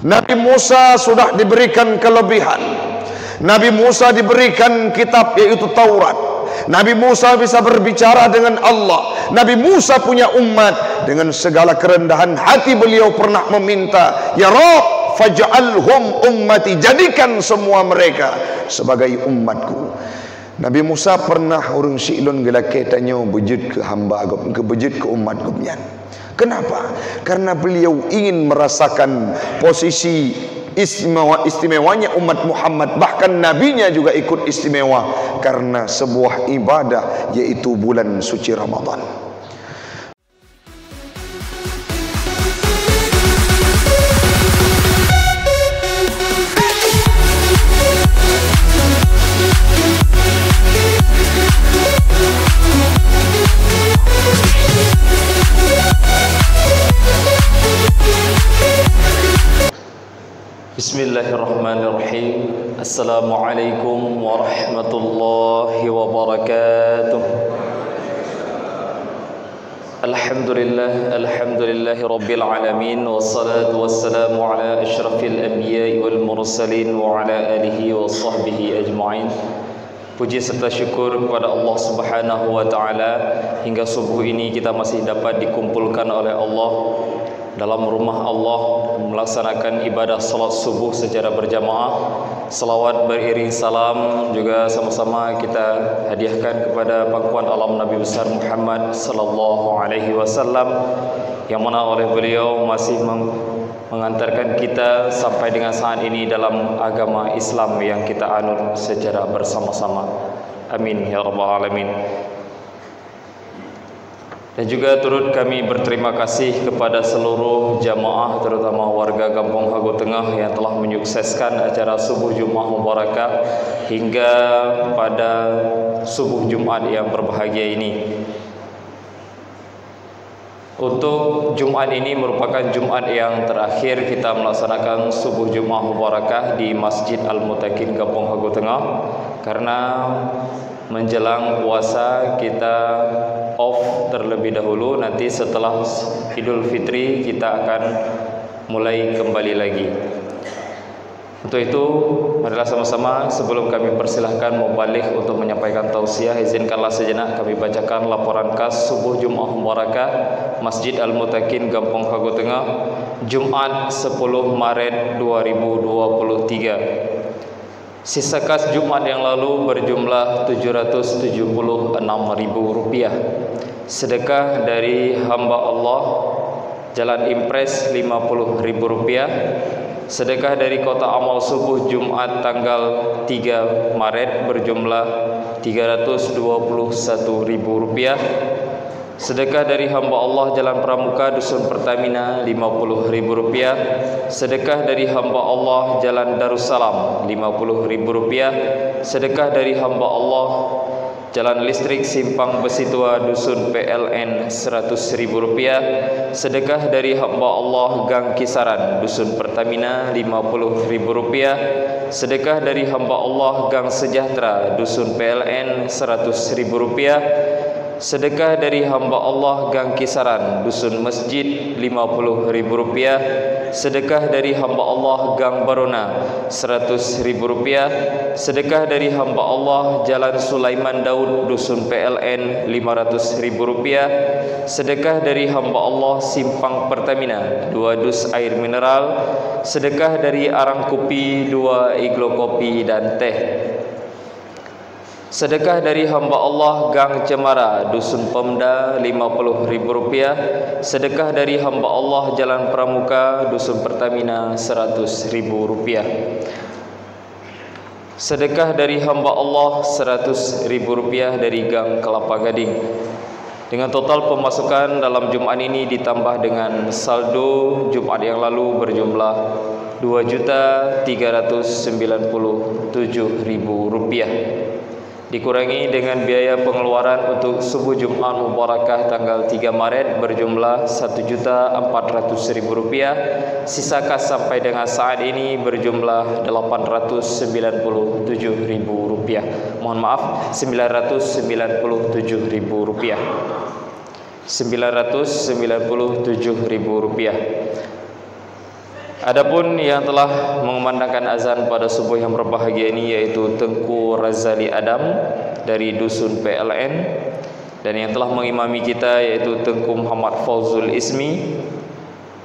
Nabi Musa sudah diberikan kelebihan. Nabi Musa diberikan kitab yaitu Taurat. Nabi Musa bisa berbicara dengan Allah. Nabi Musa punya umat. Dengan segala kerendahan hati beliau pernah meminta, ya Rabb, faj'alhum ummati, jadikan semua mereka sebagai umatku. Nabi Musa pernah orang silon gelake tanya bejut ke hamba agam, ke bejut ke umat gumyan. Kenapa? Karena beliau ingin merasakan posisi istimewanya umat Muhammad, bahkan nabinya juga ikut istimewa karena sebuah ibadah yaitu bulan suci Ramadan. Bismillahirrahmanirrahim. Assalamualaikum warahmatullahi wabarakatuh. Alhamdulillahi rabbil alamin, wassalatu wassalamu ala asyrafil anbiya'i wal mursalin wa ala alihi wa sahbihi ajma'in. Puji serta syukur kepada Allah Subhanahu wa taala, hingga subuh ini kita masih dapat dikumpulkan oleh Allah dalam rumah Allah melaksanakan ibadah salat subuh secara berjamaah. Salawat beriring salam juga sama-sama kita hadiahkan kepada pangkuan alam Nabi besar Muhammad sallallahu alaihi wasallam, yang mana oleh beliau masih mengantarkan kita sampai dengan saat ini dalam agama Islam yang kita anut secara bersama-sama. Amin ya rabbal alamin. Dan juga turut kami berterima kasih kepada seluruh jamaah, terutama warga Kampung Hago Tengah yang telah menyukseskan acara subuh Jumat Mubarakah hingga pada subuh Jumat yang berbahagia ini. Untuk Jumat ini merupakan Jumat yang terakhir kita melaksanakan subuh Jumat Mubarakah di Masjid Al-Mutakin Kampung Hago Tengah, karena menjelang puasa kita off terlebih dahulu. Nanti setelah Idul Fitri kita akan mulai kembali lagi. Untuk itu, marilah sama-sama sebelum kami persilahkan mubalik untuk menyampaikan tausiah, izinkanlah sejenak kami bacakan laporan khas subuh Jumat Mubarakah Masjid Al-Mutakin Kampung Hago Tengah Jumat 10 Maret 2023. Sisa kas Jumat yang lalu berjumlah Rp776.000. Sedekah dari hamba Allah Jalan Impres Rp50.000. Sedekah dari Kotak Amal Subuh Jumat tanggal 3 Maret berjumlah Rp321.000. Sedekah dari hamba Allah Jalan Pramuka Dusun Pertamina Rp50.000. Sedekah dari hamba Allah Jalan Darussalam Rp50.000. Sedekah dari hamba Allah Jalan Listrik Simpang Besi Tua Dusun PLN Rp100.000. Sedekah dari hamba Allah Gang Kisaran Dusun Pertamina Rp50.000. Sedekah dari hamba Allah Gang Sejahtera Dusun PLN Rp100.000. Sedekah dari hamba Allah Gang Kisaran Dusun Masjid Rp50.000. Sedekah dari hamba Allah Gang Barona Rp100.000. Sedekah dari hamba Allah Jalan Sulaiman Daud Dusun PLN Rp500.000. Sedekah dari hamba Allah Simpang Pertamina 2 dus air mineral. Sedekah dari Arang Kopi 2 iglo kopi dan teh. Sedekah dari hamba Allah Gang Cemara Dusun Pemda Rp50.000. Sedekah dari hamba Allah Jalan Pramuka Dusun Pertamina Rp100.000. Sedekah dari hamba Allah Rp100.000 dari Gang Kelapa Gading. Dengan total pemasukan dalam Jumat ini ditambah dengan saldo Jumat yang lalu berjumlah Rp2.397.000. Dikurangi dengan biaya pengeluaran untuk subuh Jumat Mubarakah tanggal 3 Maret berjumlah Rp1.400.000. Sisa kas sampai dengan saat ini berjumlah Rp897.000. Mohon maaf, Rp997.000. Rp997.000. Adapun yang telah mengumandangkan azan pada subuh yang berbahagia ini yaitu Tengku Razali Adam dari Dusun PLN, dan yang telah mengimami kita yaitu Tengku Muhammad Fauzul Ismi.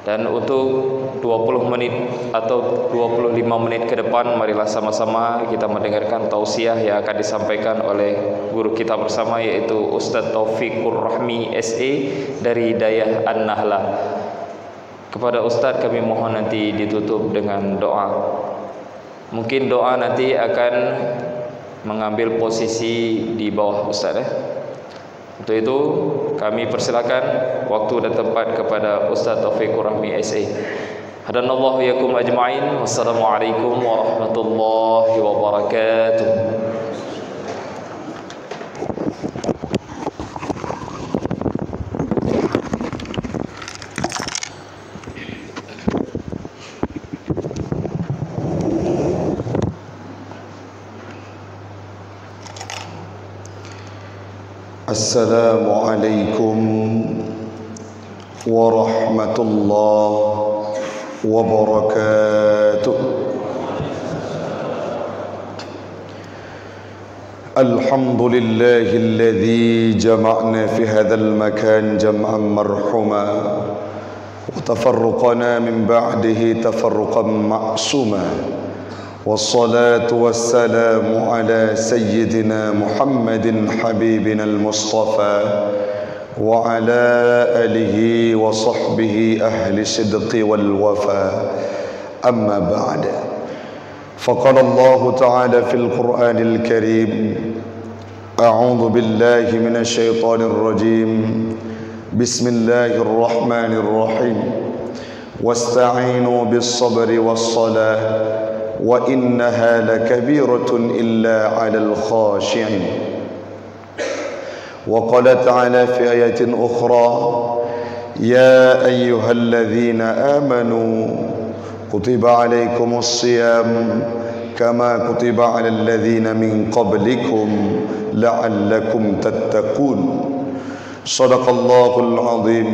Dan untuk 20 menit atau 25 menit ke depan, marilah sama-sama kita mendengarkan tausiah yang akan disampaikan oleh guru kita bersama yaitu Ustaz Taufikur Rahmi SE dari Dayah An-Nahla. Kepada Ustaz kami mohon nanti ditutup dengan doa. Mungkin doa nanti akan mengambil posisi di bawah Ustaz Untuk itu kami persilakan waktu dan tempat kepada Ustaz Taufikur Rahmi SE. Hadanallahu yakum ajma'in. Wassalamualaikum warahmatullahi wabarakatuh. Assalamualaikum warahmatullahi wabarakatuh. Alhamdulillahilladzi jama'na fi hadzal makan jam'an marhuma wa tafarraqana min ba'dihi tafarruqan ma'suma. والصلاة والسلام على سيدنا محمد حبيبنا المصطفى وعلى آله وصحبه أهل الصدق والوفاء. أما بعد، فقال الله تعالى في القرآن الكريم: أعوذ بالله من الشيطان الرجيم، بسم الله الرحمن الرحيم، واستعينوا بالصبر والصلاة وإنها لكبيرة إلا على الخاشعين. وقال تعالى في آية أخرى: يا أيها الذين آمنوا كتب عليكم الصيام كما كتب على الذين من قبلكم لعلكم تتقون. صدق الله العظيم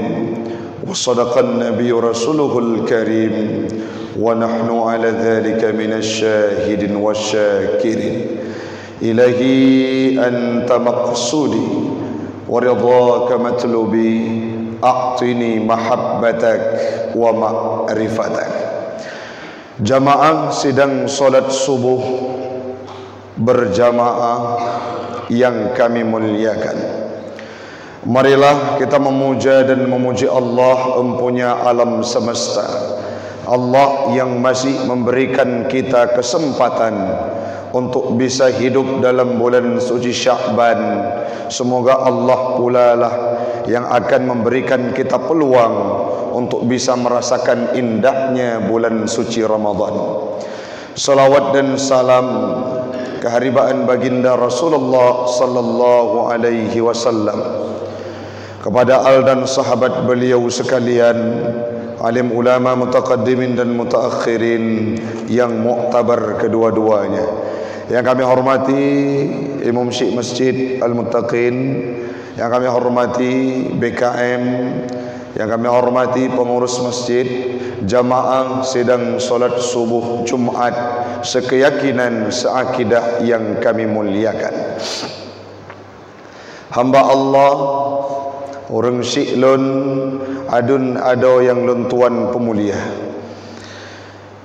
وصدق النبي رسوله الكريم ونحن على ذلك من الشاهدين والشاكرين. إلهي أنت مقصودي ورضاك مطلوبي، أعطني محبتك ومعرفتك. Jamaah sidang solat subuh berjamaah yang kami muliakan, marilah kita memuja dan memuji Allah empunya alam semesta, Allah yang masih memberikan kita kesempatan untuk bisa hidup dalam bulan suci Sya'ban. Semoga Allah pula lah yang akan memberikan kita peluang untuk bisa merasakan indahnya bulan suci Ramadan. Salawat dan salam keharibaan baginda Rasulullah sallallahu alaihi wasallam kepada al dan sahabat beliau sekalian, alim ulama mutaqaddimin dan mutaakhirin yang muktabar kedua-duanya. Yang kami hormati Imam Syekh Masjid Al-Muttaqin, yang kami hormati BKM, yang kami hormati pengurus masjid, jamaah sidang solat subuh Jumat sekeyakinan seakidah yang kami muliakan. Hamba Allah orang syiklun adun ado yang luntuan pemulia.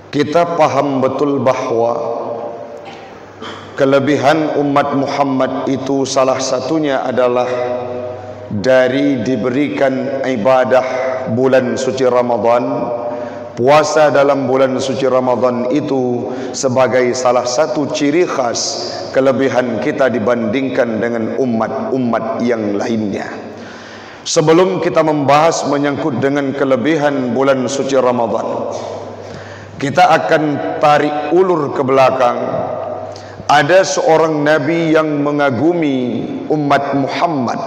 Kita paham betul bahawa kelebihan umat Muhammad itu salah satunya adalah dari diberikan ibadah bulan suci Ramadan. Puasa dalam bulan suci Ramadan itu sebagai salah satu ciri khas kelebihan kita dibandingkan dengan umat-umat yang lainnya. Sebelum kita membahas menyangkut dengan kelebihan bulan suci Ramadan, kita akan tarik ulur ke belakang. Ada seorang Nabi yang mengagumi umat Muhammad.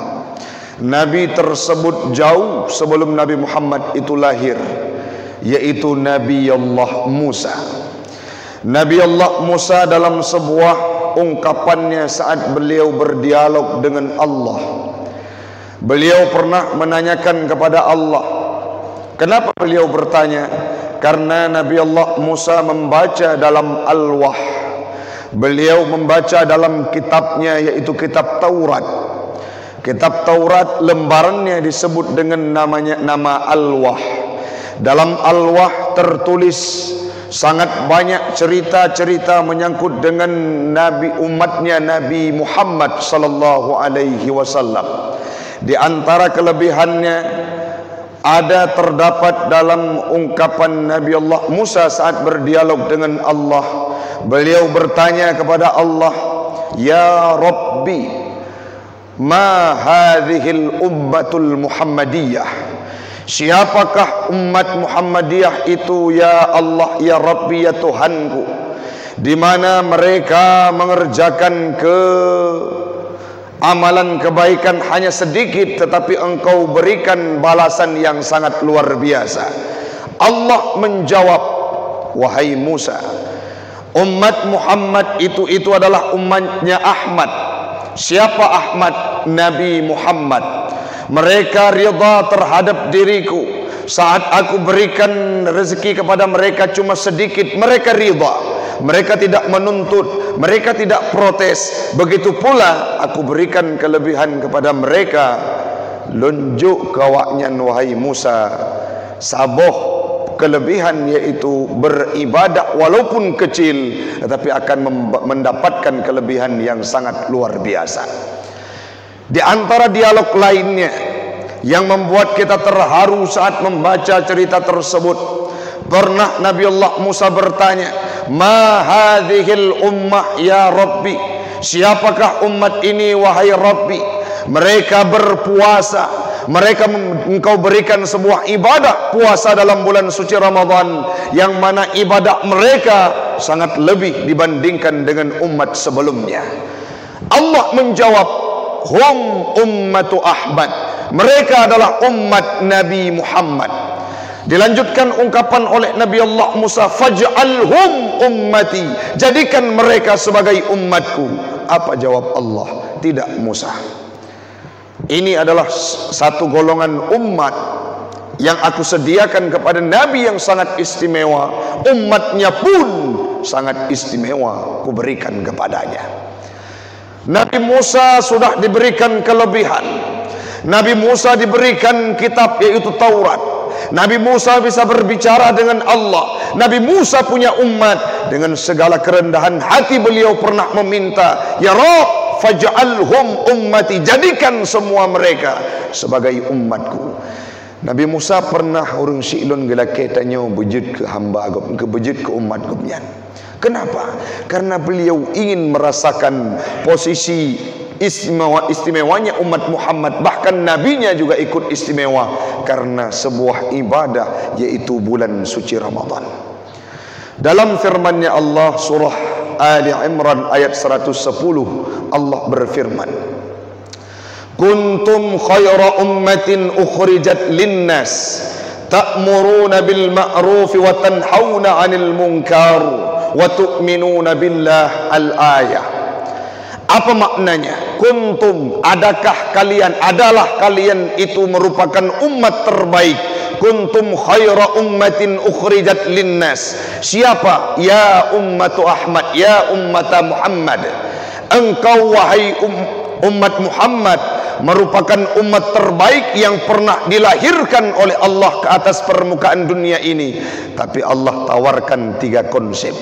Nabi tersebut jauh sebelum Nabi Muhammad itu lahir, yaitu Nabi Allah Musa. Nabi Allah Musa dalam sebuah ungkapannya saat beliau berdialog dengan Allah, beliau pernah menanyakan kepada Allah. Kenapa beliau bertanya? Karena Nabi Allah Musa membaca dalam Al-Wah, beliau membaca dalam kitabnya, yaitu kitab Taurat. Kitab Taurat lembarannya disebut dengan nama Al-Wah. Dalam Al-Wah tertulis sangat banyak cerita-cerita menyangkut dengan Nabi umatnya Nabi Muhammad sallallahu alaihi wasallam. Di antara kelebihannya ada terdapat dalam ungkapan Nabi Allah Musa saat berdialog dengan Allah. Beliau bertanya kepada Allah, "Ya Rabbi, ma hadhil ummatul Muhammadiyah?" Siapakah umat Muhammadiyah itu ya Allah, ya Rabbi, ya Tuhanku, di mana mereka mengerjakan amalan kebaikan hanya sedikit, tetapi engkau berikan balasan yang sangat luar biasa. Allah menjawab, "Wahai Musa, umat Muhammad itu adalah umatnya Ahmad." Siapa Ahmad? Nabi Muhammad. Mereka rida terhadap diriku saat aku berikan rezeki kepada mereka cuma sedikit, mereka rida. Mereka tidak menuntut, mereka tidak protes. Begitu pula aku berikan kelebihan kepada mereka. Lunjuk kawaknya wahai Musa, saboh kelebihan, yaitu beribadah walaupun kecil, tetapi akan mendapatkan kelebihan yang sangat luar biasa. Di antara dialog lainnya yang membuat kita terharu saat membaca cerita tersebut, pernah Nabi Allah Musa bertanya, "Ma hadhil ummah ya Rabbi?" Siapakah umat ini wahai Rabbi? Mereka berpuasa, mereka engkau berikan sebuah ibadah puasa dalam bulan suci Ramadan, yang mana ibadah mereka sangat lebih dibandingkan dengan umat sebelumnya. Allah menjawab, "Hum ummatu Ahmad." Mereka adalah umat Nabi Muhammad. Dilanjutkan ungkapan oleh Nabi Allah Musa, "Faj'alhum ummati." Jadikan mereka sebagai umatku. Apa jawab Allah? Tidak, Musa. Ini adalah satu golongan umat yang aku sediakan kepada Nabi yang sangat istimewa. Umatnya pun sangat istimewa kuberikan kepadanya. Nabi Musa sudah diberikan kelebihan. Nabi Musa diberikan kitab, yaitu Taurat. Nabi Musa bisa berbicara dengan Allah. Nabi Musa punya umat. Dengan segala kerendahan hati beliau pernah meminta, "Ya Rabb, faj'alhum ummati." Jadikan semua mereka sebagai umatku. Nabi Musa pernah orang silun gelaketanya bejut ke hamba agam, ke bejut ke umat gumyan. Kenapa? Karena beliau ingin merasakan posisi istimewanya umat Muhammad. Bahkan nabinya juga ikut istimewa karena sebuah ibadah, yaitu bulan suci Ramadan. Dalam firman-Nya Allah surah Ali Imran ayat 110, Allah berfirman, "Kuntum khaira ummatin ukhrijat linnas ta'muruna bil ma'ruf wa tanhauna 'anil munkar wa tu'minuna billah." Al-ayah. Apa maknanya? Kuntum, adakah kalian, adalah kalian itu merupakan umat terbaik. Kuntum khaira ummatin ukhrijat linnas. Siapa? Ya ummatu Ahmad, ya ummata Muhammad. Engkau wahai umat Muhammad merupakan umat terbaik yang pernah dilahirkan oleh Allah ke atas permukaan dunia ini. Tapi Allah tawarkan 3 konsep.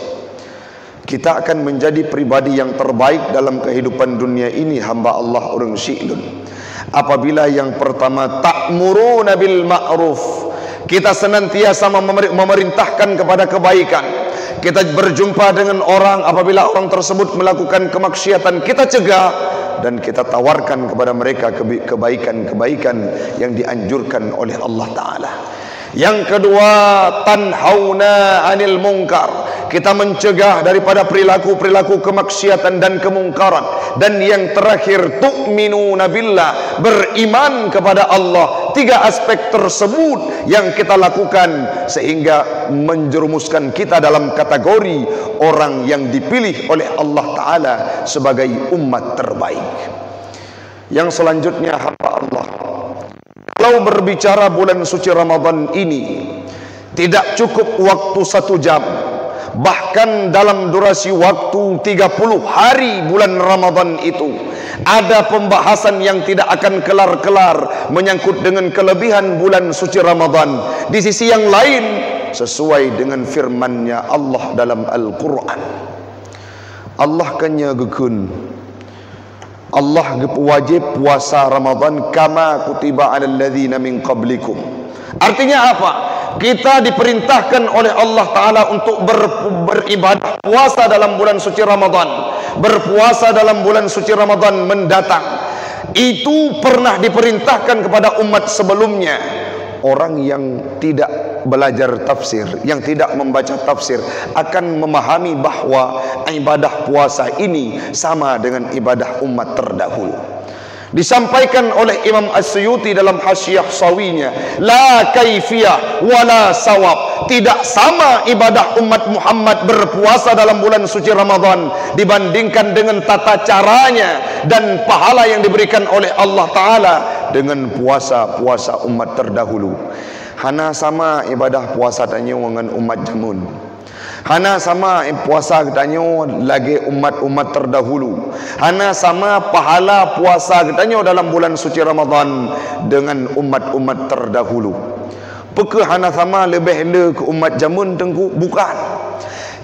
Kita akan menjadi pribadi yang terbaik dalam kehidupan dunia ini, hamba Allah orang syi'lun, apabila yang pertama, ta'muruna bil ma'ruf. Kita senantiasa memerintahkan kepada kebaikan. Kita berjumpa dengan orang, apabila orang tersebut melakukan kemaksiatan, kita cegah dan kita tawarkan kepada mereka kebaikan-kebaikan yang dianjurkan oleh Allah Ta'ala. Yang kedua, tanhauna anil munkar. Kita mencegah daripada perilaku-perilaku kemaksiatan dan kemungkaran. Dan yang terakhir, tu'minuna billah, beriman kepada Allah. 3 aspek tersebut yang kita lakukan sehingga menjerumuskan kita dalam kategori orang yang dipilih oleh Allah Ta'ala sebagai umat terbaik. Yang selanjutnya, hamba Allah, kalau berbicara bulan suci Ramadan ini, Tidak cukup waktu 1 jam, bahkan dalam durasi waktu 30 hari bulan Ramadan itu ada pembahasan yang tidak akan kelar-kelar menyangkut dengan kelebihan bulan suci Ramadan. Di sisi yang lain, sesuai dengan firman-Nya Allah dalam Al-Quran, Allah kanya gekun, Allah wajib puasa Ramadan kama kutiba alal ladzina min qablikum. Artinya apa? Kita diperintahkan oleh Allah Ta'ala untuk beribadah puasa dalam bulan suci Ramadan, berpuasa dalam bulan suci Ramadan mendatang. Itu pernah diperintahkan kepada umat sebelumnya. Orang yang tidak belajar tafsir, yang tidak membaca tafsir, akan memahami bahwa ibadah puasa ini sama dengan ibadah umat terdahulu. Disampaikan oleh Imam As-Suyuti dalam Hasyiah Sawinya, la kaifiyah wala sawab. Tidak sama ibadah umat Muhammad berpuasa dalam bulan suci Ramadan dibandingkan dengan tata caranya dan pahala yang diberikan oleh Allah Ta'ala dengan puasa-puasa umat terdahulu. Hana sama ibadah puasa tanya dengan umat jamun. Hana sama puasa katanya lagi umat-umat terdahulu. Hana sama pahala puasa katanya dalam bulan suci Ramadan dengan umat-umat terdahulu. Pekah hana sama lebih le ke umat jamun tengku? Bukan.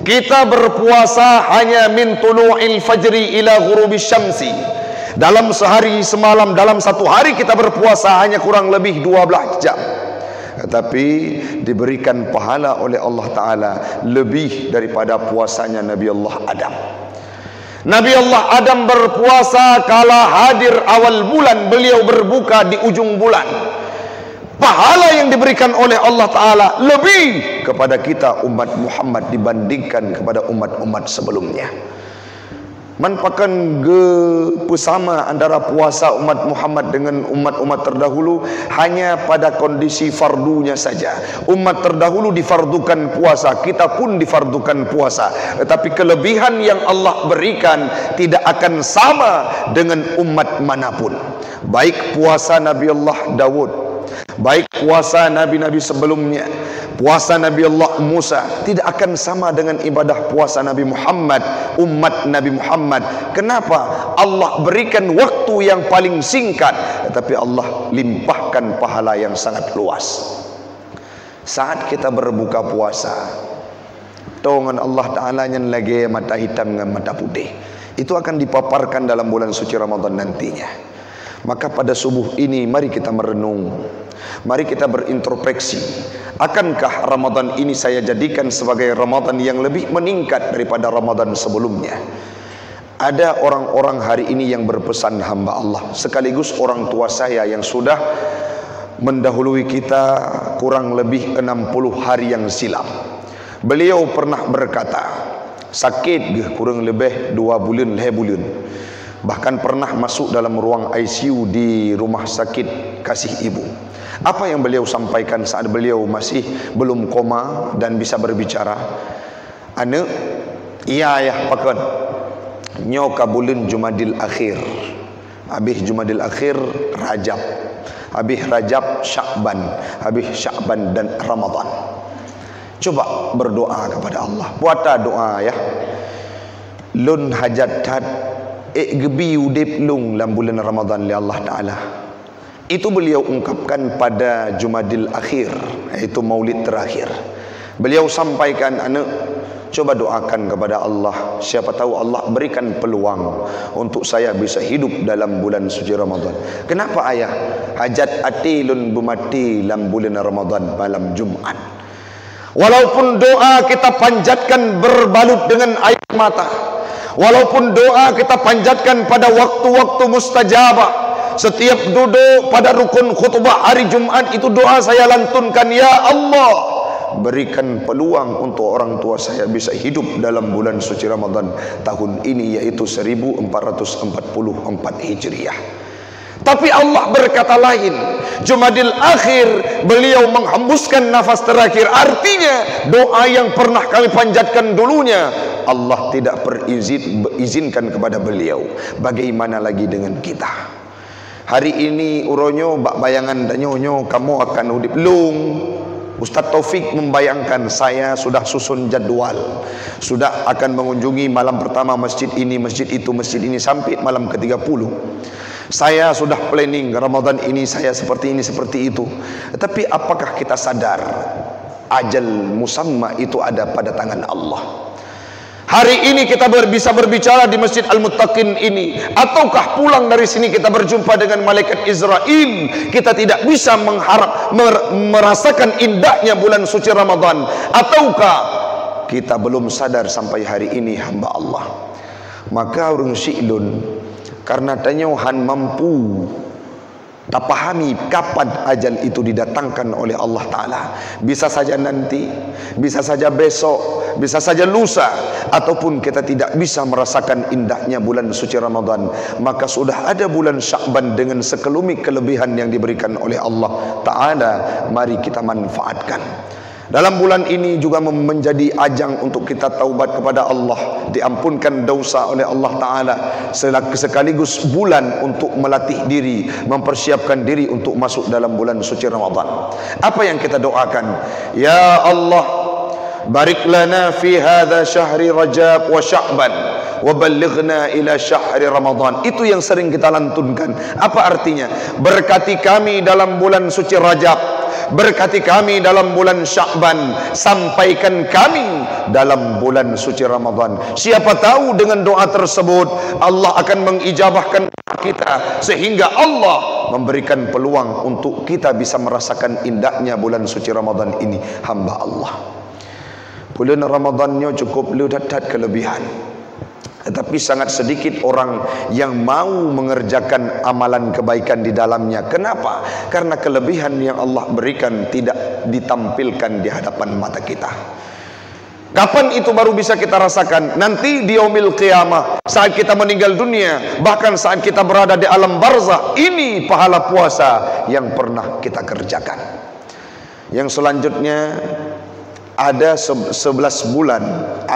Kita berpuasa hanya min tulu'il fajri ila ghurubis syamsi. Dalam sehari semalam, dalam 1 hari kita berpuasa hanya kurang lebih 12 jam. Tetapi diberikan pahala oleh Allah Ta'ala lebih daripada puasanya Nabi Allah Adam. Nabi Allah Adam berpuasa kala hadir awal bulan, beliau berbuka di ujung bulan. Pahala yang diberikan oleh Allah Ta'ala lebih kepada kita umat Muhammad dibandingkan kepada umat-umat sebelumnya. Manpakan pesama antara puasa umat Muhammad dengan umat-umat terdahulu hanya pada kondisi fardunya saja. Umat terdahulu difardukan puasa, kita pun difardukan puasa. Tetapi kelebihan yang Allah berikan tidak akan sama dengan umat manapun. Baik puasa Nabi Allah Dawud, baik puasa Nabi-Nabi sebelumnya, puasa Nabi Allah Musa, tidak akan sama dengan ibadah puasa Nabi Muhammad, umat Nabi Muhammad. Kenapa? Allah berikan waktu yang paling singkat, tetapi Allah limpahkan pahala yang sangat luas. Saat kita berbuka puasa, dengan Allah Ta'ala yang lagi mata hitam dengan mata putih, itu akan dipaparkan dalam bulan suci Ramadan nantinya. Maka pada subuh ini mari kita merenung, mari kita berintrospeksi. Akankah Ramadan ini saya jadikan sebagai Ramadan yang lebih meningkat daripada Ramadan sebelumnya? Ada orang-orang hari ini yang berpesan hamba Allah, sekaligus orang tua saya yang sudah mendahului kita kurang lebih 60 hari yang silam. Beliau pernah berkata, sakit kurang lebih 2 bulan, 3 bulan. Bahkan pernah masuk dalam ruang ICU di rumah sakit Kasih Ibu. Apa yang beliau sampaikan saat beliau masih belum koma dan bisa berbicara? Ane, iya ya pakan nyoka bulan Jumadil Akhir, habis Jumadil Akhir Rajab, habis Rajab Sya'ban, habis Sya'ban dan Ramadan. Coba berdoa kepada Allah, buat doa ya. Lun hajat had gebi udip lung dalam bulan Ramadan li Allah Ta'ala. Itu beliau ungkapkan pada Jumadil Akhir, yaitu maulid terakhir. Beliau sampaikan, anak coba doakan kepada Allah, siapa tahu Allah berikan peluang untuk saya bisa hidup dalam bulan suci Ramadan. Kenapa ayah? Hajat atilun bumati dalam bulan Ramadan malam Jumat. Walaupun doa kita panjatkan berbalut dengan air mata, walaupun doa kita panjatkan pada waktu-waktu mustajabah, setiap duduk pada rukun khutbah hari Jumat itu doa saya lantunkan, ya Allah berikan peluang untuk orang tua saya bisa hidup dalam bulan suci Ramadan tahun ini, yaitu 1444 Hijriah. Tapi Allah berkata lain, Jumadil Akhir beliau menghembuskan nafas terakhir. Artinya doa yang pernah kami panjatkan dulunya Allah tidak izinkan kepada beliau. Bagaimana lagi dengan kita? Hari ini uronyo bak bayangan danyo kamu akan udip lung Ustaz Taufik membayangkan, saya sudah susun jadwal, sudah akan mengunjungi malam pertama masjid ini, masjid itu, masjid ini sampai malam ke-30. Saya sudah planning Ramadan ini saya seperti ini, seperti itu. Tetapi apakah kita sadar ajal musamma itu ada pada tangan Allah? Hari ini kita bisa berbicara di Masjid Al-Muttaqin ini, ataukah pulang dari sini kita berjumpa dengan malaikat Israel, kita tidak bisa merasakan indahnya bulan suci Ramadan, ataukah kita belum sadar sampai hari ini hamba Allah? Maka urung syi'lun, karena tanyohan mampu tak pahami kapan ajal itu didatangkan oleh Allah Ta'ala. Bisa saja nanti, bisa saja besok, bisa saja lusa, ataupun kita tidak bisa merasakan indahnya bulan suci Ramadan. Maka sudah ada bulan Sya'ban dengan sekelumit kelebihan yang diberikan oleh Allah Ta'ala. Mari kita manfaatkan. Dalam bulan ini juga menjadi ajang untuk kita taubat kepada Allah, diampunkan dosa oleh Allah Ta'ala, sekaligus bulan untuk melatih diri, mempersiapkan diri untuk masuk dalam bulan suci Ramadan. Apa yang kita doakan? Ya Allah, barik lana fi hadha syahri Rajab wa Sya'ban wa ballighna ila syahri Ramadan. Itu yang sering kita lantunkan. Apa artinya? Berkati kami dalam bulan suci Rajab, berkati kami dalam bulan Sya'ban, sampaikan kami dalam bulan suci Ramadan. Siapa tahu dengan doa tersebut Allah akan mengijabahkan kita, sehingga Allah memberikan peluang untuk kita bisa merasakan indahnya bulan suci Ramadan ini. Hamba Allah, bulan Ramadannya cukup ludat kelebihan, tetapi sangat sedikit orang yang mau mengerjakan amalan kebaikan di dalamnya. Kenapa? Karena kelebihan yang Allah berikan tidak ditampilkan di hadapan mata kita. Kapan itu baru bisa kita rasakan? Nanti di yaumil qiyamah, saat kita meninggal dunia, bahkan saat kita berada di alam barzah. Ini pahala puasa yang pernah kita kerjakan. Yang selanjutnya ada 11 bulan.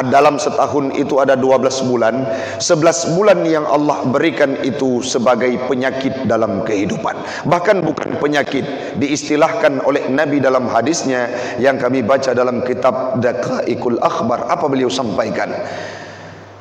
Dalam setahun itu ada 12 bulan. 11 bulan yang Allah berikan itu sebagai penyakit dalam kehidupan. Bahkan bukan penyakit, diistilahkan oleh Nabi dalam hadisnya yang kami baca dalam kitab Daqaiqul Akhbar. Apa beliau sampaikan?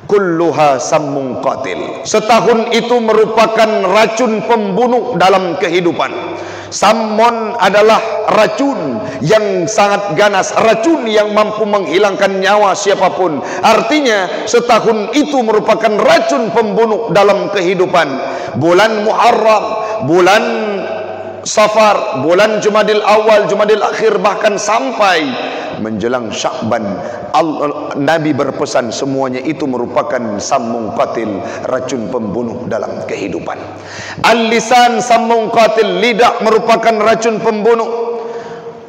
Kulluha sammun qatil. Setahun itu merupakan racun pembunuh dalam kehidupan. Sammon adalah racun yang sangat ganas, racun yang mampu menghilangkan nyawa siapapun. Artinya setahun itu merupakan racun pembunuh dalam kehidupan. Bulan Muharram, bulan Safar, bulan Jumadil Awal, Jumadil Akhir, bahkan sampai menjelang Sya'ban, Nabi berpesan semuanya itu merupakan sammun qatil, racun pembunuh dalam kehidupan. Al-lisan sammun qatil, lidah merupakan racun pembunuh.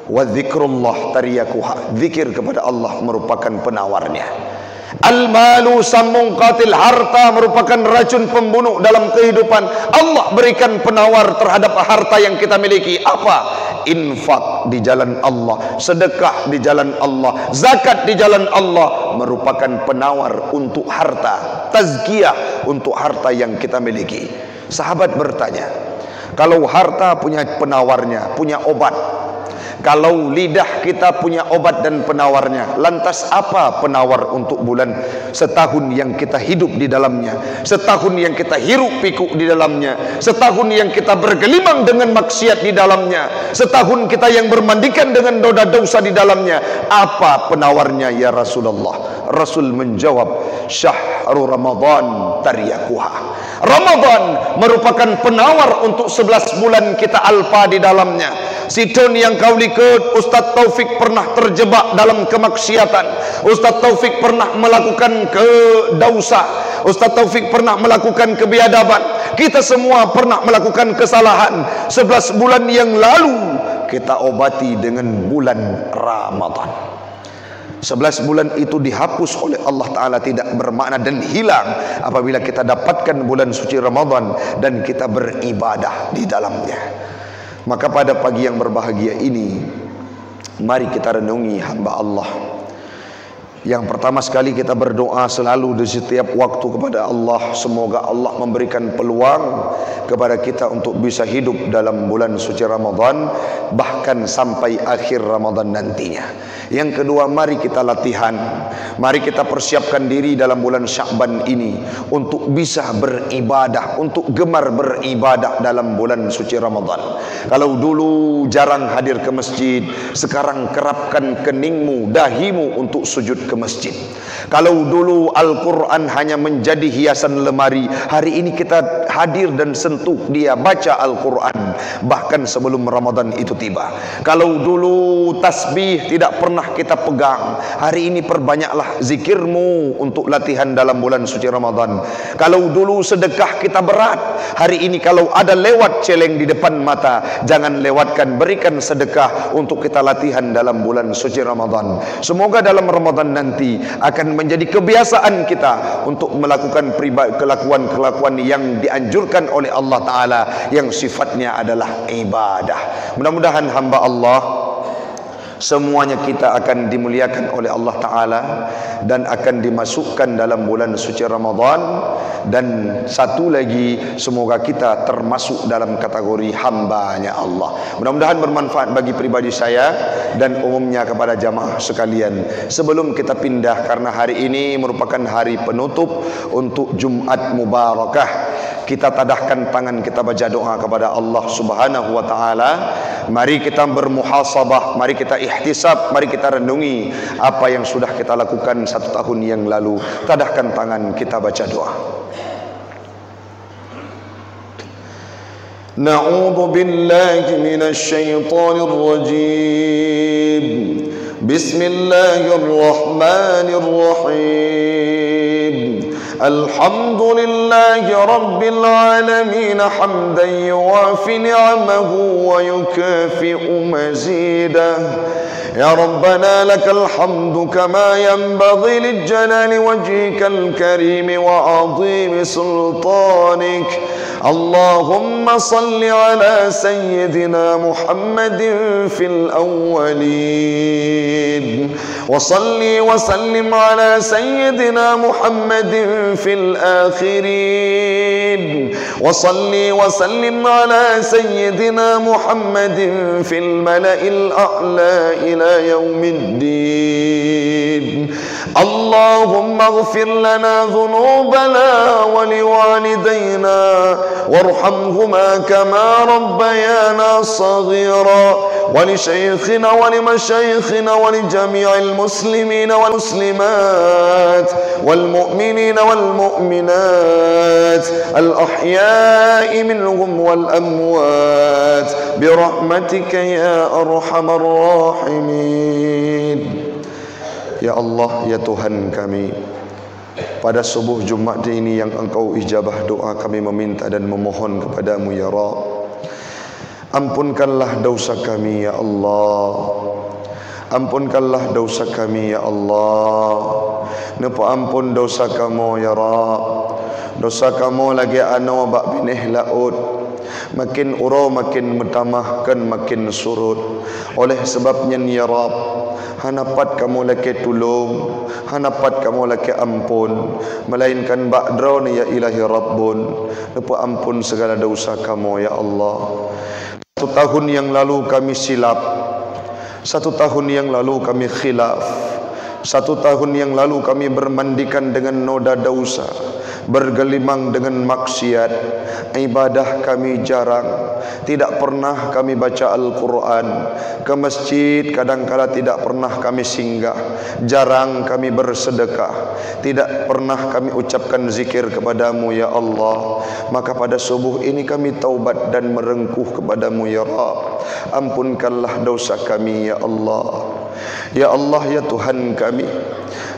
Wa dzikrullah tariyakuha, zikir kepada Allah merupakan penawarnya. Al-malu sammun qatil, harta merupakan racun pembunuh dalam kehidupan. Allah berikan penawar terhadap harta yang kita miliki. Apa? Infak di jalan Allah, sedekah di jalan Allah, zakat di jalan Allah merupakan penawar untuk harta, tazkiyah untuk harta yang kita miliki. Sahabat bertanya, kalau harta punya penawarnya, punya obat, kalau lidah kita punya obat dan penawarnya, lantas apa penawar untuk bulan setahun yang kita hidup di dalamnya, setahun yang kita hiruk pikuk di dalamnya, setahun yang kita bergelimang dengan maksiat di dalamnya, setahun kita yang bermandikan dengan dosa dosa di dalamnya? Apa penawarnya ya Rasulullah? Rasul menjawab, syahrul Ramadan tariyakuha. Ramadan merupakan penawar untuk 11 bulan kita alfa di dalamnya. Sidon yang kau likut, Ustaz Taufik pernah terjebak dalam kemaksiatan, Ustaz Taufik pernah melakukan kedausa, Ustaz Taufik pernah melakukan kebiadaban, kita semua pernah melakukan kesalahan. 11 bulan yang lalu kita obati dengan bulan Ramadan. 11 bulan itu dihapus oleh Allah Ta'ala, tidak bermakna dan hilang apabila kita dapatkan bulan suci Ramadan dan kita beribadah di dalamnya. Maka pada pagi yang berbahagia ini, mari kita renungi hamba Allah. Yang pertama sekali kita berdoa selalu di setiap waktu kepada Allah, semoga Allah memberikan peluang kepada kita untuk bisa hidup dalam bulan suci Ramadan, bahkan sampai akhir Ramadan nantinya. Yang kedua, mari kita latihan, mari kita persiapkan diri dalam bulan Sya'ban ini untuk bisa beribadah, untuk gemar beribadah dalam bulan suci Ramadan. Kalau dulu jarang hadir ke masjid, sekarang kerapkan keningmu, dahimu untuk sujud ke masjid. Kalau dulu Al-Quran hanya menjadi hiasan lemari, hari ini kita hadir dan sentuh dia, baca Al-Quran bahkan sebelum Ramadan itu tiba. Kalau dulu tasbih tidak pernah kita pegang, hari ini perbanyaklah zikirmu untuk latihan dalam bulan suci Ramadan. Kalau dulu sedekah kita berat, hari ini kalau ada lewat celeng di depan mata, jangan lewatkan, berikan sedekah untuk kita latihan dalam bulan suci Ramadan. Semoga dalam Ramadan nanti akan menjadi kebiasaan kita untuk melakukan kelakuan-kelakuan yang dianjurkan oleh Allah Ta'ala, yang sifatnya adalah ibadah. Mudah-mudahan hamba Allah semuanya kita akan dimuliakan oleh Allah Ta'ala dan akan dimasukkan dalam bulan suci Ramadan. Dan satu lagi, semoga kita termasuk dalam kategori hambanya Allah. Mudah-mudahan bermanfaat bagi pribadi saya dan umumnya kepada jamaah sekalian. Sebelum kita pindah, karena hari ini merupakan hari penutup untuk Jumat Mubarakah, kita tadahkan tangan, kita baca doa kepada Allah Subhanahu wa Ta'ala. Mari kita bermuhasabah, mari kita ihtisab, mari kita renungi apa yang sudah kita lakukan 1 tahun yang lalu. Tadahkan tangan, kita baca doa. Na'udzu billahi minasy syaithanir rajim. Bismillahirrahmanirrahim. Alhamdulillahi rabbil alamin hamdan yuwafi ni'amahu wa yukafi'u mazidah. Ya Rabbana lakal hamdu kama yanbaghi lijalali wajhikal karim wa 'azimi sultanik. Allahumma salli ala sayyidina Muhammadin fil awwalin wa salli wa sallim ala sayyidina Muhammadin fil akhirin wa salli wa sallim ala sayyidina Muhammadin fil mala'il a'la ila yaumiddin. Allahumma ighfir lana dhunubana wa liwalidayna warhamhuma kama rabbayana saghira wa li shaykhina wa li mashaykhina wa li jami'il muslimina wal muslimat wal mu'minina wal mu'minat al ahya'i minhum wal amwat bi rahmatika ya arhamar rahimin. Ya Allah, ya Tuhan kami, pada subuh Jumat ini yang Engkau ijabah doa, kami meminta dan memohon kepadamu ya Rabb, ampunkanlah dosa kami ya Allah, ampunkanlah dosa kami ya Allah. Napa ampun dosa kamu ya Rabb, dosa kamu lagi anu bak binih laut, makin uro makin metamahkan makin surut. Oleh sebabnya ya Rabb, hanapat kamu laki tulung, hanapat kamu laki ampun, melainkan ba'dron ya ilahi Rabbun. Napa ampun segala dosa kamu ya Allah. 1 tahun yang lalu kami silap, 1 tahun yang lalu kami khilaf, 1 tahun yang lalu kami bermandikan dengan noda dosa, bergelimang dengan maksiat, ibadah kami jarang, tidak pernah kami baca Al-Quran, ke masjid kadangkala tidak pernah kami singgah, jarang kami bersedekah, tidak pernah kami ucapkan zikir kepadamu ya Allah. Maka pada subuh ini kami taubat dan merengkuh kepadamu ya Rabb, ampunkanlah dosa kami ya Allah. Ya Allah, ya Tuhan kami,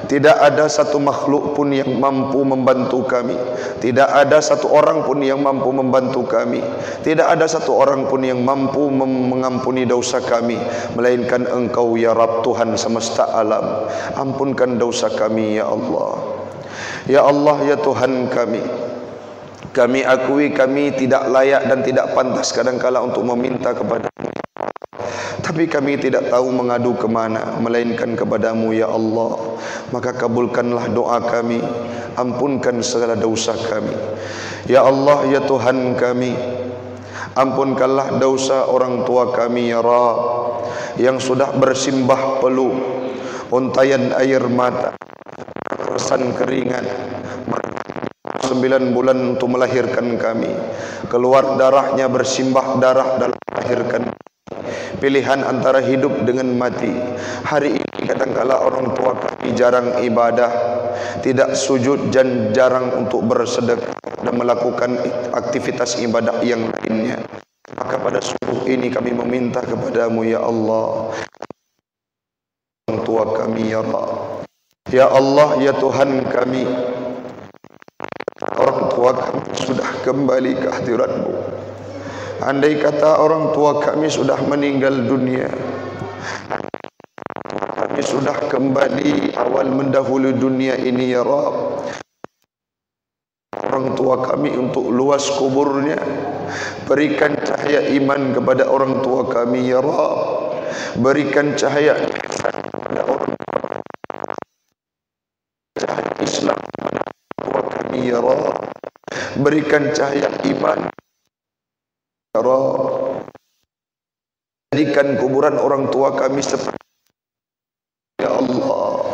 tidak ada satu makhluk pun yang mampu membantu kami, tidak ada satu orang pun yang mampu membantu kami, tidak ada satu orang pun yang mampu mengampuni dosa kami, melainkan Engkau ya Rabb, Tuhan semesta alam. Ampunkan dosa kami ya Allah. Ya Allah, ya Tuhan kami, kami akui kami tidak layak dan tidak pantas kadangkala untuk meminta kepada Tapi kami tidak tahu mengadu kemana melainkan kepadamu ya Allah. Maka kabulkanlah doa kami, ampunkan segala dosa kami. Ya Allah, ya Tuhan kami, ampunkanlah dosa orang tua kami ya Rabb, yang sudah bersimbah peluh, untayan air mata, resan keringat 9 bulan untuk melahirkan kami, keluar darahnya bersimbah darah dalam melahirkan, pilihan antara hidup dengan mati. Hari ini kadangkala orang tua kami jarang ibadah, tidak sujud dan jarang untuk bersedekah dan melakukan aktivitas ibadah yang lainnya. Maka pada subuh ini kami meminta kepadamu ya Allah, orang tua kami ya Allah. Ya Allah, ya Tuhan kami, orang tua kami sudah kembali ke hadirat-Mu. Andai kata orang tua kami sudah meninggal dunia, kami sudah kembali awal mendahului dunia ini ya Rabb. Orang tua kami untuk luas kuburnya, berikan cahaya iman kepada orang tua kami ya Rabb. Berikan cahaya kepada orang tua, cahaya Islam kepada orang tua kami ya Rabb. Berikan cahaya iman ya Rabb. Jadikan kuburan orang tua kami seperti ya Allah.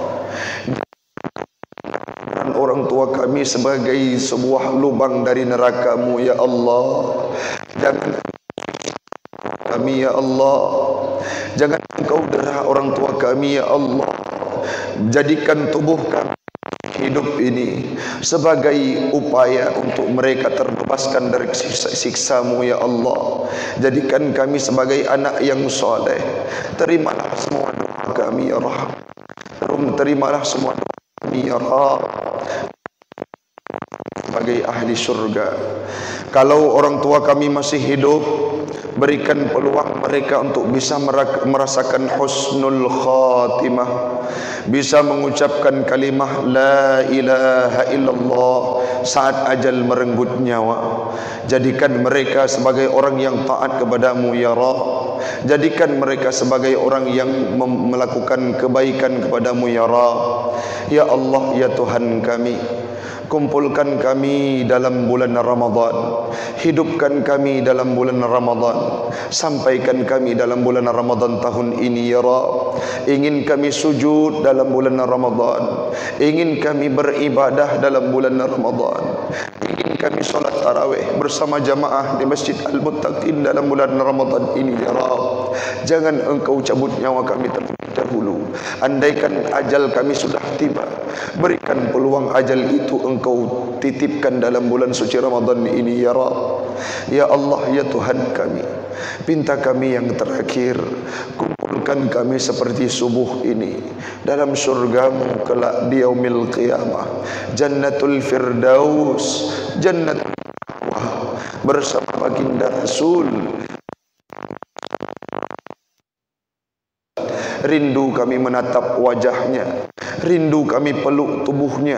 Jadikan orang tua kami sebagai sebuah lubang dari neraka-Mu ya Allah. Jangan kami ya Allah, jangan Engkau derah orang tua kami ya Allah. Jadikan tubuh kami hidup ini sebagai upaya untuk mereka terbebaskan dari siksa-Mu ya Allah. Jadikan kami sebagai anak yang soleh. Terimalah semua doa kami ya Rahman. Terimalah semua doa kami ya Rahman sebagai ahli surga. Kalau orang tua kami masih hidup, berikan peluang mereka untuk bisa merasakan husnul khatimah, bisa mengucapkan kalimah la ilaha illallah saat ajal merenggut nyawa. Jadikan mereka sebagai orang yang taat kepadamu ya Rabb. Jadikan mereka sebagai orang yang melakukan kebaikan kepadamu ya Rabb. Ya Allah, ya Tuhan kami, kumpulkan kami dalam bulan Ramadan, hidupkan kami dalam bulan Ramadan, sampaikan kami dalam bulan Ramadan tahun ini ya Rabb. Ingin kami sujud dalam bulan Ramadan, ingin kami beribadah dalam bulan Ramadan, ingin kami solat tarawih bersama jamaah di Masjid Al-Muttaqin dalam bulan Ramadan ini ya Rabb. Jangan Engkau cabut nyawa kami terlebih dahulu. Andaikan ajal kami sudah tiba, berikan peluang ajal itu Engkau titipkan dalam bulan suci Ramadan ini ya Rabb. Ya Allah, ya Tuhan kami, pinta kami yang terakhir, kumpulkan kami seperti subuh ini dalam surga-Mu kelak di yaumil qiyamah, Jannatul Firdaus, Jannatul Ma'wa, bersama baginda Rasul. Rindu kami menatap wajahnya, rindu kami peluk tubuhnya,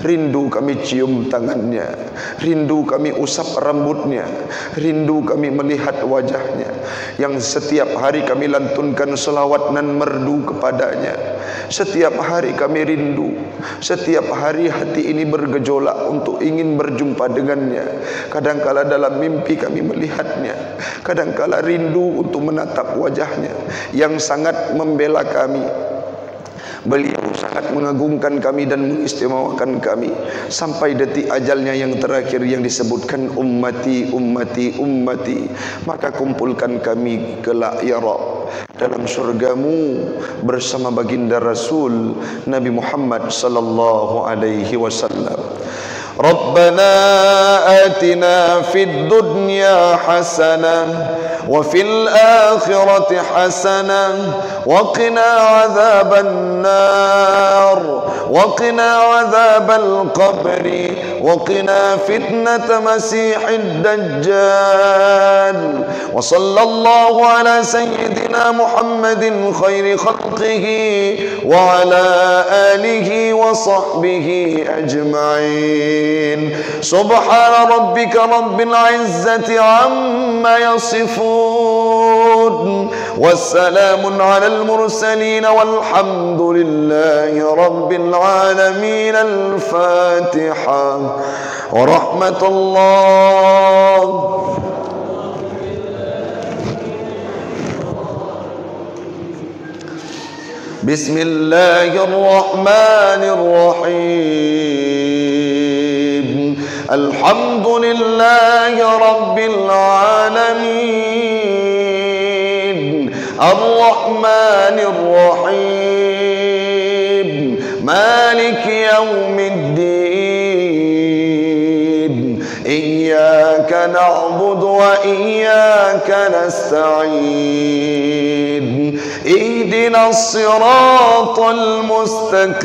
rindu kami cium tangannya, rindu kami usap rambutnya, rindu kami melihat wajahnya yang setiap hari kami lantunkan selawat dan merdu kepadanya. Setiap hari kami rindu, setiap hari hati ini bergejolak untuk ingin berjumpa dengannya. Kadangkala dalam mimpi kami melihatnya, kadangkala rindu untuk menatap wajahnya yang sangat membela kami. Beliau sangat mengagungkan kami dan mengistimewakan kami sampai detik ajalnya yang terakhir yang disebutkan ummati, ummati, ummati. Maka kumpulkan kami kelak ya Rabb dalam surga-Mu bersama baginda Rasul Nabi Muhammad sallallahu alaihi wasallam. Rabbana atina fid dunya hasanah wa fil akhirati hasanah wa qina adzaban nar wa qina adzabal qabri wa qina fitnata masiihid dajjal wa sallallahu ala sayyidina Muhammadin khairi khalqihi wa ala alihi wa sahbihi ajma'in. سبحان ربك رب العزة عما يصفون والسلام على المرسلين والحمد لله رب العالمين. الفاتحة. ورحمة الله. بسم الله الرحمن الرحيم. الحمد لله رب العالمين الرحمن الرحيم مالك يوم الدين إياك نعبد وإياك نستعين اهدنا الصراط المستقيم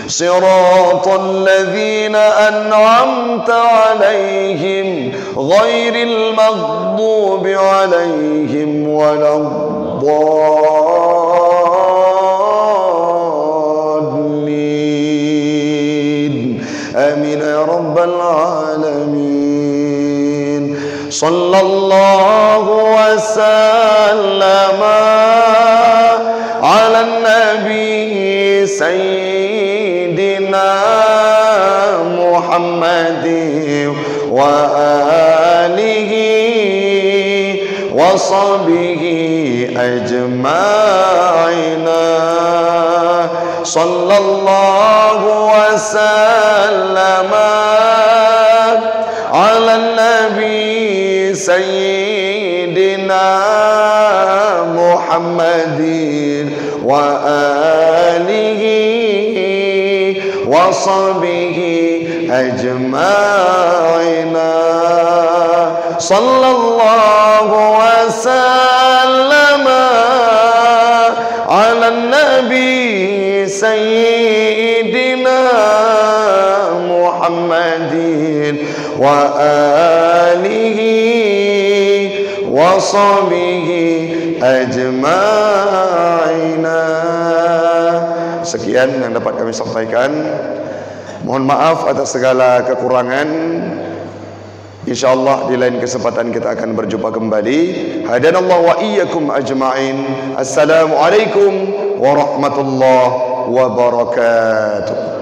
صراط الذين أنعمت عليهم غير المغضوب عليهم ولا الضالين. آمين يا رب العالمين. صلى الله وسلم على النبي سيدنا محمد وآله وصحبه أجمعين. صلى الله وسلم على النبي سيدنا محمد وآله وصحبه أجمعين. صلى الله وسلم على النبي سيدنا محمد وآله وصحبه أجمعين. Sekian yang dapat kami sampaikan. Mohon maaf atas segala kekurangan. InsyaAllah di lain kesempatan kita akan berjumpa kembali. Hadanallah wa iyyakum ajma'in. Assalamualaikum warahmatullahi wabarakatuh.